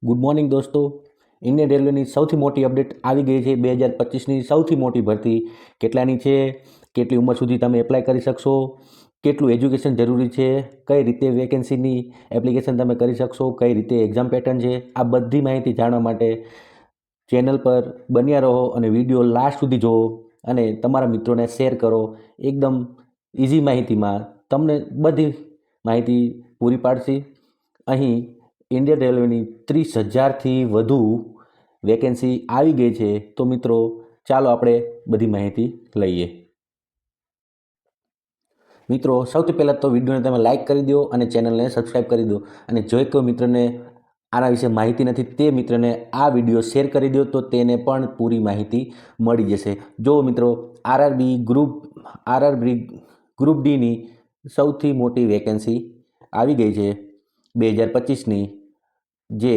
Good morning દોસ્તો. Indian રેલવેની સૌથી મોટી અપડેટ આવી ગઈ છે. 2025ની સૌથી મોટી ભરતી કેટલાની છે, કેટલી ઉંમર સુધી તમે એપ્લાય કરી શકશો, કેટલું એજ્યુકેશન જરૂરી છે, કઈ રીતે વેકેન્સીની એપ્લિકેશન તમે કરી શકશો, કઈ રીતે એક્ઝામ પેટર્ન છે, આ બધી માહિતી જાણવા માટે ચેનલ પર બન્યા રહો અને વિડીયો લાસ્ટ સુધી જુઓ અને તમારા મિત્રોને શેર કરો. એકદમ ઇઝી માહિતીમાં તમને બધી માહિતી પૂરી પાડશે. અહીં ઇન્ડિયન રેલવેની 30,000થી વધુ વેકેન્સી આવી ગઈ છે. તો મિત્રો ચાલો આપણે બધી માહિતી લઈએ. મિત્રો સૌથી પહેલાં તો વિડીયોને તમે લાઇક કરી દો અને ચેનલને સબસ્ક્રાઈબ કરી દો, અને જો કોઈ મિત્રને આના વિશે માહિતી નથી તે મિત્રને આ વિડીયો શેર કરી દો તો તેને પણ પૂરી માહિતી મળી જશે. જો મિત્રો આરઆરબી ગ્રુપ ડીની સૌથી મોટી વેકેન્સી આવી ગઈ છે 2025ની, જે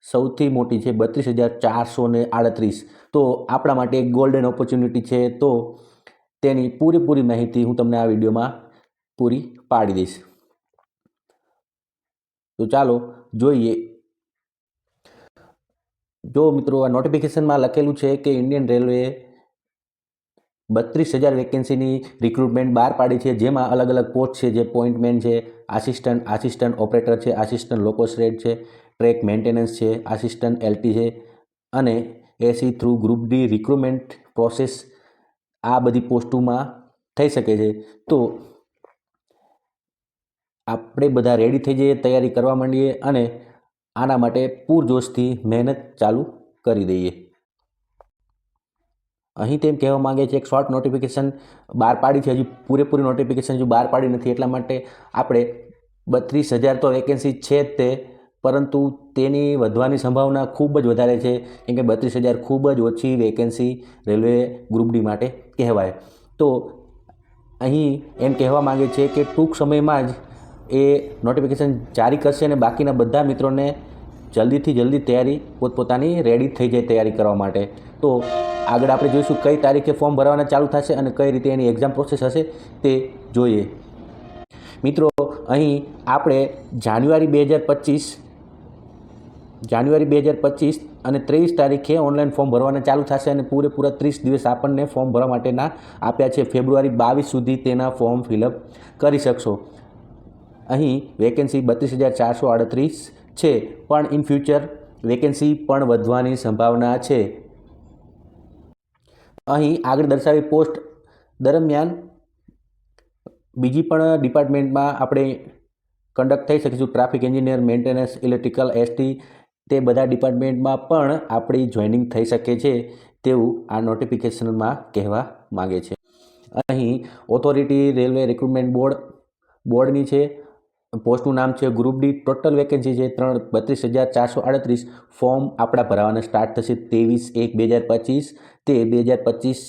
સૌથી મોટી છે 32,438. તો આપણા માટે એક ગોલ્ડન ઓપોર્ચ્યુનિટી છે. તો તેની પૂરેપૂરી માહિતી હું તમને આ વિડીયોમાં પૂરી પાડી દઈશ. તો ચાલો જોઈએ. જો મિત્રો આ નોટિફિકેશનમાં લખેલું છે કે ઇન્ડિયન રેલવે 32,000 વેકેન્સીની રિક્રુટમેન્ટ બહાર પાડી છે, જેમાં અલગ અલગ પોસ્ટ છે, જે પોઇન્ટમેન છે, આસિસ્ટન્ટ ઓપરેટર છે, આસિસ્ટન્ટ લોકોસ્ટ્રેટ છે, ટ્રેક મેન્ટેનન્સ છે, આસિસ્ટન્ટ એલટી છે, અને એસી through group D recruitment process આ બધી પોસ્ટોમાં થઈ શકે છે. તો આપણે બધા રેડી થઈ જઈએ, તૈયારી કરવા માંડીએ અને આના માટે પૂરજોશથી મહેનત ચાલુ કરી દઈએ. અહીં તેમ કહેવા માંગે છે એક શોર્ટ નોટિફિકેશન બહાર પાડી છે, હજુ પૂરેપૂરી નોટિફિકેશન હજુ બહાર પાડી નથી. એટલા માટે આપણે 32,000 તો વેકેન્સી છે જ તે, પરંતુ તેની વધવાની સંભાવના ખૂબ જ વધારે છે, કેમ કે 32,000 ખૂબ જ ઓછી વેકેન્સી રેલવે ગ્રુપ ડી માટે કહેવાય. તો અહીં એમ કહેવા માંગે છે કે ટૂંક સમયમાં જ એ નોટિફિકેશન જારી કરશે અને બાકીના બધા મિત્રોને જલ્દીથી જલ્દી તૈયારી પોતપોતાની રેડી થઈ જાય તૈયારી કરવા માટે. તો આગળ આપણે જોઈશું કઈ તારીખે ફોર્મ ભરવાના ચાલુ થશે અને કઈ રીતે એની એક્ઝામ પ્રોસેસ હશે તે જોઈએ. મિત્રો અહીં આપણે જાન્યુઆરી 2025 અને 23 તારીખે ઓનલાઈન ફોર્મ ભરવાના ચાલુ થશે અને પૂરેપૂરા 30 દિવસ આપણને ફોર્મ ભરવા માટેના આપ્યા છે. ફેબ્રુઆરી 22 સુધી તેના ફોર્મ ફિલઅપ કરી શકશો. અહીં વેકેન્સી 32,438 છે, પણ ઇન ફ્યુચર વેકેન્સી પણ વધવાની સંભાવના છે. અહીં આગળ દર્શાવી પોસ્ટ દરમિયાન બીજી પણ ડિપાર્ટમેન્ટમાં આપણે કન્ડક્ટ થઈ શકીશું. Traffic engineer, maintenance, electrical, ST, તે બધા ડિપાર્ટમેન્ટમાં પણ આપણી જોઈનિંગ થઈ શકે છે તેવું આ નોટિફિકેશનમાં કહેવા માગે છે. અહીં ઓથોરિટી રેલવે રિક્રુટમેન્ટ બોર્ડની છે. પોસ્ટનું નામ છે ગ્રુપ ડી. ટોટલ વેકેન્સી છે 32,438. ફોર્મ આપણા ભરાવાના સ્ટાર્ટ થશે 23/1/2025. તે 2025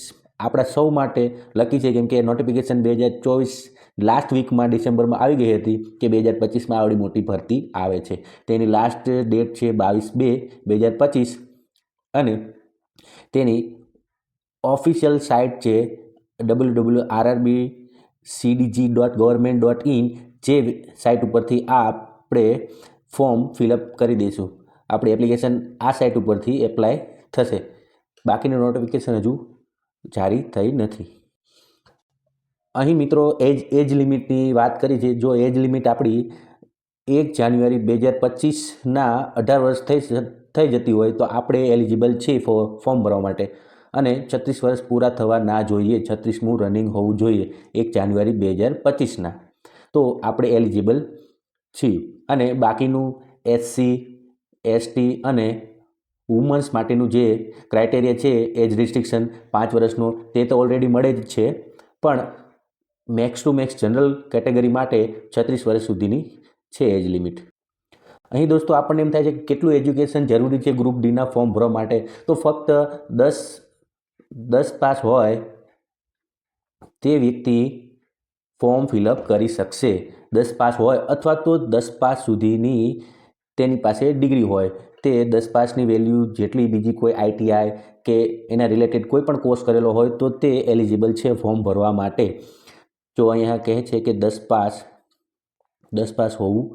આપણા સૌ માટે લકી છે, કેમ કે નોટિફિકેશન 2024 લાસ્ટ વીકમાં ડિસેમ્બરમાં આવી ગઈ હતી કે 2025માં આવડી મોટી ભરતી આવે છે. તેની લાસ્ટ ડેટ છે 22/2/2025 અને તેની ઓફિશિયલ સાઇટ છે www.rrbcdg.government.in, જે સાઇટ ઉપરથી આપણે ફોર્મ ફિલઅપ કરી દઈશું. આપણી એપ્લિકેશન આ સાઇટ ઉપરથી એપ્લાય થશે. બાકીનું નોટિફિકેશન હજુ જારી થઈ નથી. અહીં મિત્રો એજ લિમિટની વાત કરી છે. જો એજ લિમિટ આપણી 1 જાન્યુઆરી 2025ના 18 વર્ષ થઈ જતી હોય તો આપણે એલિજિબલ છીએ ફોર્મ ભરવા માટે, અને 36 વર્ષ પૂરા થવા ના જોઈએ, 36મું રનિંગ હોવું જોઈએ 1 જાન્યુઆરી 2025ના. તો આપણે એલિજિબલ છીએ. અને બાકીનું એસસી, એસટી અને વુમન્સ માટેનું જે ક્રાઇટેરિયા છે એજ રિસ્ટ્રિક્શન 5 વર્ષનો, તે તો ઓલરેડી મળે જ છે, પણ max to max general category માટે 36 વર્ષ સુધીની છે એજ લિમિટ. અહીં દોસ્તો આપણને એમ થાય છે કે કેટલું એજ્યુકેશન જરૂરી છે ગ્રુપ ડીના ફોર્મ ભરવા માટે. તો ફક્ત 10 પાસ હોય તે વ્યક્તિ ફોર્મ ફિલઅપ કરી શકશે. 10 પાસ હોય અથવા તો 10 પાસ સુધીની તેની પાસે ડિગ્રી હોય, તે 10 પાસની વેલ્યુ જેટલી બીજી કોઈ આઈટીઆઈ કે એના રિલેટેડ કોઈ પણ કોર્સ કરેલો હોય તો તે એલિજિબલ છે ફોર્મ ભરવા માટે. જો અહીંયા કહે છે કે 10 પાસ હોવું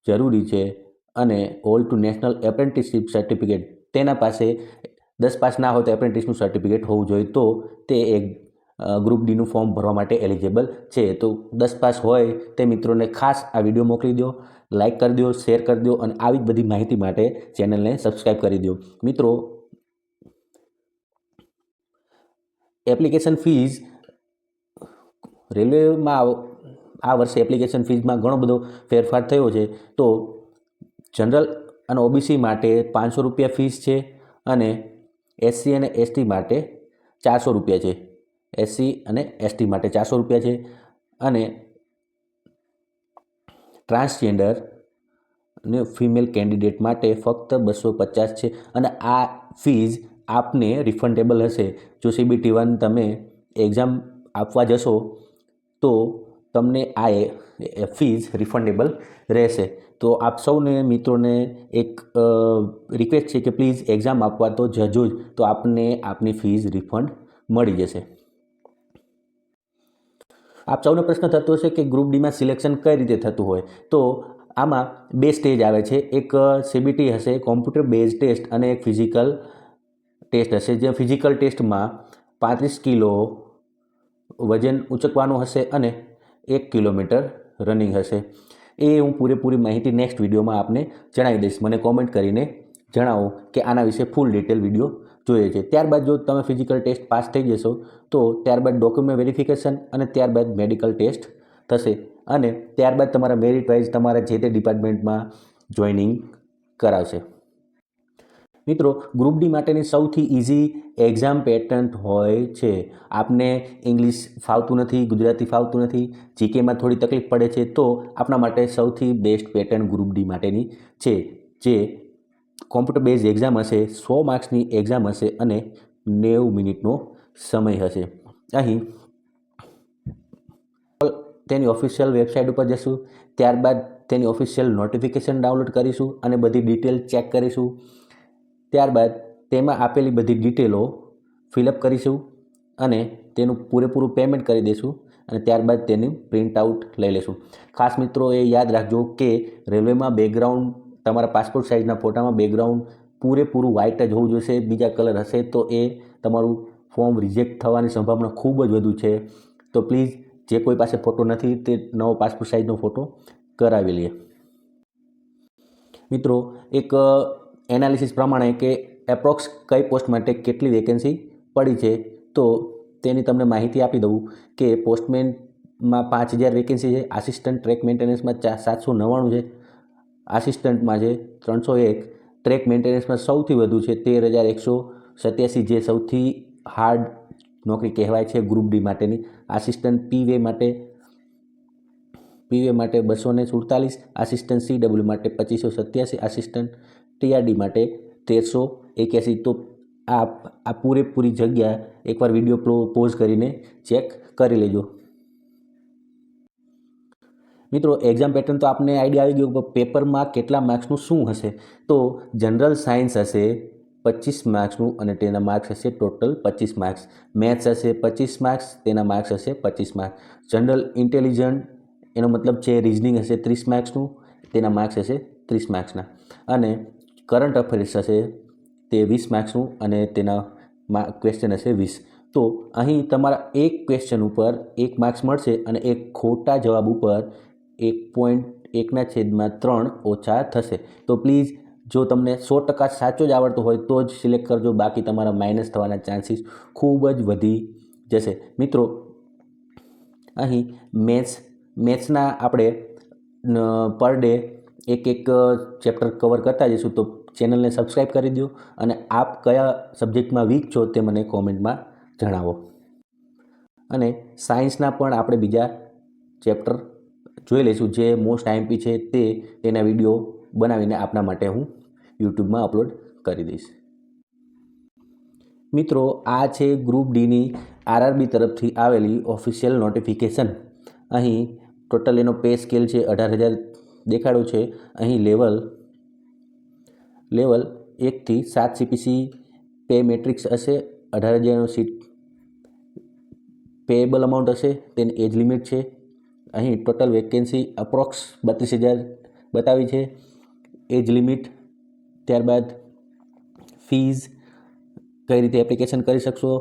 જરૂરી છે અને hold to national apprenticeship certificate, તેના પાસે 10 પાસ ના હોય તો એપ્રેન્ટિસનું સર્ટિફિકેટ હોવું જોઈએ, તો તે એક ગ્રુપ ડીનું ફોર્મ ભરવા માટે એલિજિબલ છે. તો 10 પાસ હોય તે મિત્રોને ખાસ આ વિડીયો મોકલી દો, લાઇક કરી દો, શેર કરી દો અને આવી જ બધી માહિતી માટે ચેનલને સબસ્ક્રાઈબ કરી દો. મિત્રો, એપ્લિકેશન ફીઝ રેલવેમાં આ વર્ષે એપ્લિકેશન ફીઝમાં ઘણો બધો ફેરફાર થયો છે. તો જનરલ અને ઓબીસી માટે 500 રૂપિયા ફીસ છે અને એસસી અને એસટી માટે 400 રૂપિયા છે. એસસી અને એસટી માટે 400 રૂપિયા છે અને ટ્રાન્સજેન્ડર અને ફિમેલ કેન્ડિડેટ માટે ફક્ત 250 છે અને આ ફીઝ આપને રિફંડેબલ હશે. જો CBT 1 તમે એક્ઝામ આપવા જશો તો તમને આ ફીઝ રિફંડેબલ રહેશે. તો આપ સૌને મિત્રોને એક રિક્વેસ્ટ છે કે પ્લીઝ એક્ઝામ આપવા તો જજો જ, તો આપને આપની ફીઝ રિફંડ મળી જશે. આપ સૌનો પ્રશ્ન થતો હશે કે ગ્રુપ ડીમાં સિલેક્શન કઈ રીતે થતું હોય. તો આમાં 2 સ્ટેજ આવે છે. એક CBT હશે, કોમ્પ્યુટર બેઝ ટેસ્ટ, અને એક ફિઝિકલ ટેસ્ટ હશે. જે ફિઝિકલ ટેસ્ટમાં 35 કિલો વજન ઉચકવાનું હશે અને 1 કિલોમીટર રનિંગ હશે. એ હું પૂરેપૂરી માહિતી નેક્સ્ટ વિડીયોમાં આપને જણાવી દઈશ. મને કોમેન્ટ કરીને જણાવો કે આના વિશે ફૂલ ડિટેલ વિડીયો જોઈએ છે. ત્યારબાદ જો તમે ફિઝિકલ ટેસ્ટ પાસ થઈ જશો તો ત્યારબાદ ડોક્યુમેન્ટ વેરિફિકેશન અને ત્યારબાદ મેડિકલ ટેસ્ટ થશે અને ત્યારબાદ તમારા મેરિટ વાઇઝ તમારા જે તે ડિપાર્ટમેન્ટમાં જોઈનિંગ કરાવશે. મિત્રો, ગ્રુપ ડી માટેની સૌથી ઇઝી એક્ઝામ પેટર્ન હોય છે. આપને ઇંગ્લિશ ફાવતું નથી, ગુજરાતી ફાવતું નથી, જીકેમાં થોડી તકલીફ પડે છે, તો આપણા માટે સૌથી બેસ્ટ પેટર્ન ગ્રુપ ડી માટેની છે. જે કોમ્પ્યુટર બેઝ એક્ઝામ હશે, 100 માર્ક્સની એક્ઝામ હશે અને 90 મિનિટનો સમય હશે. અહીં તેની ઓફિશિયલ વેબસાઇટ ઉપર જશું, ત્યારબાદ તેની ઓફિશિયલ નોટિફિકેશન ડાઉનલોડ કરીશું અને બધી ડિટેલ ચેક કરીશું. ત્યારબાદ તેમાં આપેલી બધી ડિટેલો ફિલઅપ કરીશું અને તેનું પૂરેપૂરું પેમેન્ટ કરી દઈશું અને ત્યારબાદ તેનું પ્રિન્ટ આઉટ લઈ લઈશું. ખાસ મિત્રો એ યાદ રાખજો કે રેલવેમાં બેકગ્રાઉન્ડ, તમારા પાસપોર્ટ સાઇઝના ફોટામાં બેકગ્રાઉન્ડ પૂરેપૂરું વ્હાઇટ જ હોવું જોઈએ. બીજા કલર હશે તો એ તમારું ફોર્મ રિજેક્ટ થવાની સંભાવના ખૂબ જ વધુ છે. તો પ્લીઝ, જે કોઈ પાસે ફોટો નથી તે નવો પાસપોર્ટ સાઇઝનો ફોટો કરાવી લે. મિત્રો, એક એનાલિસિસ પ્રમાણે કે એપ્રોક્સ કઈ પોસ્ટ માટે કેટલી વેકેન્સી પડી છે, તો તેની તમને માહિતી આપી દઉં કે પોસ્ટમેનમાં 5000 વેકેન્સી છે, આસિસ્ટન્ટ ટ્રેક મેન્ટેનન્સમાં 799 છે, આસિસ્ટન્ટમાં છે 301, ટ્રેક મેન્ટેનન્સમાં સૌથી વધુ છે 13187, જે સૌથી હાર્ડ નોકરી કહેવાય છે ગ્રુપ ડી માટેની. આસિસ્ટન્ટ પીવે માટે 247, આસિસ્ટન્ટ CW માટે 2587, આસિસ્ટન્ટ TRD માટે 1381. તો આ પૂરેપૂરી જગ્યા એકવાર વિડીયો પોઝ કરીને ચેક કરી લેજો. મિત્રો, એક્ઝામ પેટર્ન તો આપને આઈડિયા આવી ગયો, પેપરમાં કેટલા માર્ક્સનું શું હશે. તો જનરલ સાયન્સ હશે 25 માર્ક્સનું અને તેના માર્ક્સ હશે ટોટલ 25 માર્ક્સ. મેથ્સ હશે 25 માર્ક્સ, તેના માર્ક્સ હશે 25 માર્ક્સ. જનરલ ઇન્ટેલિજન્ટ, એનો મતલબ છે રિઝનિંગ હશે 30 માર્ક્સનું, તેના માર્ક્સ હશે 30 માર્ક્સના. અને કરંટ અફેર્સ હશે તે 20 માર્ક્સનું અને તેના ક્વેશ્ચન હશે 20. તો અહીં તમારા એક ક્વેશ્ચન ઉપર 1 માર્ક્સ મળશે અને એક ખોટા જવાબ ઉપર 1.1/3 ઓછા થશે. તો પ્લીઝ, જો તમને 100% સાચો જ આવડતો હોય તો જ સિલેક્ટ કરજો, બાકી તમારા માઇનસ થવાના ચાન્સીસ ખૂબ જ વધી જશે. મિત્રો, અહીં મેથ્સના આપણે પર ડે એક ચેપ્ટર કવર કરતા જઈશું. તો ચેનલને સબસ્ક્રાઈબ કરી દો અને આપ કયા સબ્જેક્ટમાં વીક છો તે મને કોમેન્ટમાં જણાવો. અને સાયન્સના પણ આપણે બીજા ચેપ્ટર જોઈ લઈશું જે મોસ્ટ આઈએમપી છે, તેના વિડીયો બનાવીને આપના માટે હું યુટ્યુબમાં અપલોડ કરી દઈશ. મિત્રો, આ છે ગ્રુપ ડીની RRB તરફથી આવેલી ઓફિશિયલ નોટિફિકેશન. અહીં ટોટલ એનો પે સ્કેલ છે 18,000 દેખાડો છે. અહીં લેવલ 1 થી 7 CPC પે મેટ્રિક્સ હશે. 18,000 સીટ પેએબલ અમાઉન્ટ હશે. તેની એજ લિમિટ છે. અહીં ટોટલ વેકેન્સી અપ્રોક્સ 32,000 બતાવી છે. એજ લિમિટ, ત્યારબાદ ફીઝ, કઈ રીતે એપ્લિકેશન કરી શકશો.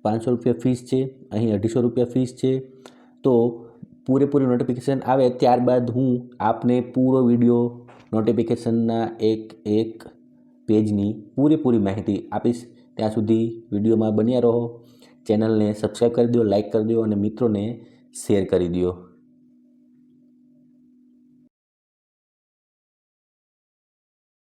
500 રૂપિયા ફીસ છે, અહીં 250 રૂપિયા ફીસ છે. તો પૂરેપૂરી નોટિફિકેશન આવે ત્યારબાદ હું આપને પૂરો વિડીયો નોટિફિકેશનના એક પેજની પૂરેપૂરી માહિતી આપીશ. ત્યાં સુધી વિડીયોમાં બન્યા રહો. ચેનલને સબસ્ક્રાઈબ કરી દો, લાઈક કરી દો અને મિત્રોને શેર કરી દો.